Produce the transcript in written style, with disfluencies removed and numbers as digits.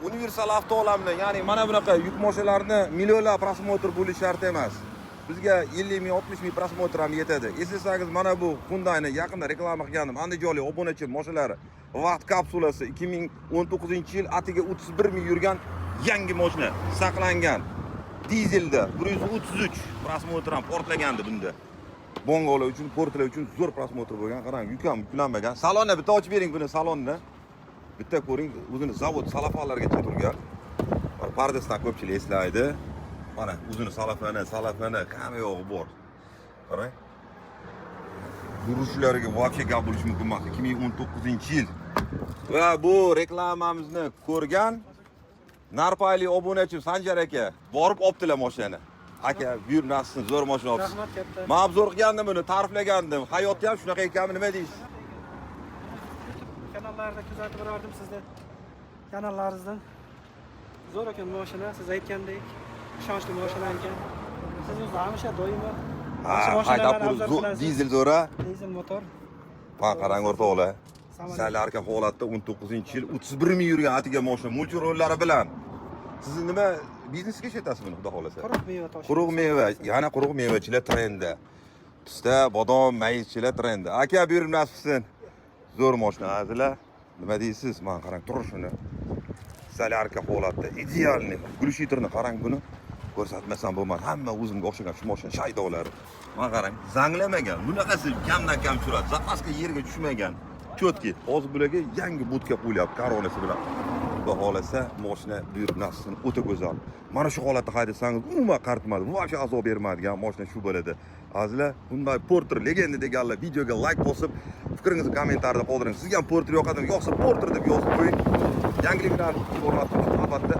universal avto olamida, ya'ni mana bunaqa yuk mashinalarini millionlab prosmotr bo'lishi shart emas. Bizga 50 ming, 60 ming prosmotr ham yetadi. Eslasangiz, mana bu Hyundai'ni yaqinda reklama qilgandim. Andijonlik obunachi mashinalari vaqt kapsulasi 2019-yil atiga 31 ming yurgan yangi mashina saqlangan. Dizelda 133 prosmotr ham portlagandi bunda. Bongolar uchun, portlar uchun zo'r prosmotr bo'lgan. Qarang, yuk ham yuklanmagan. Salonni bitta ochib bering buni salonni. Bitta ko'ring, o'zini zavod salafonlargacha turgan. Pardasidan ko'pchilik eslaydi. Mana o'zini salafani, hamma yo'g'i bor. Qarang. Yurishlariga voqea gap bo'lishi mumkin emas. 2019-yil. Va bu reklamamizni ko'rgan Narpayli obunachim Sanjar aka borib olibdilar mashinani. Aka, buyur nasibsin, zo'r mashina olibsiz. Rahmat katta. Men obzor qilgandim buni, ta'riflagandim. Hayotda ham shunaqa ekanmi, nima deysiz? Kanallarda kuzatib borardim sizni. Kanallaringizdan. Zo'r ekan mashina, siz aytgandek, ishonchli mashina ekan. Siz o'zingiz hamisha doimo Haydab turib, dizel zo'ra. Dizel motor. Ha, qarang o'rtoqlar. Salarka holatda 19-yil 31 ming yurgan atiga mashina multi rollari bilan. Siz nima biznesga ishlatasizmi buni, xudo xolasa? Quruq meva tosh. Quruq meva, yana quruq mevachilar trendi. Pista, bodom, mayizchilar trendi. Aka, buyurib nasibsin. Zo'r mashina azizlar. Nima deysiz? Men qarang turishini. Salarka holatda idealni. Gulshitirni qarang buni. Ko'rsatmasam bo'lmaydi. Hamma o'zimga o'xshagan shu mashina shaydolari. Men qarang, zanglamagan. Bunaqasi kamdan kam suradi. Zapaska yerga tushmagan. Chotki. Hozir bularga yangi budka qo'yiladi koronasi bilan. Xudo xolasa, mashina buyurib nasibsin, o'ta go'zal. Mana shu holatda haydasangiz, umuman qaritmadi. Voqea azob bermaydigan mashina shu bo'ladi. Azizlar, bunday Porter legenda deganlar videoga like bosib, fikringizni kommentarda qoldiring. Sizga ham Porter yoqadimi? Yo'qsa Porter deb yozib qo'ying. Yangiliklarni o'rnatib, albatta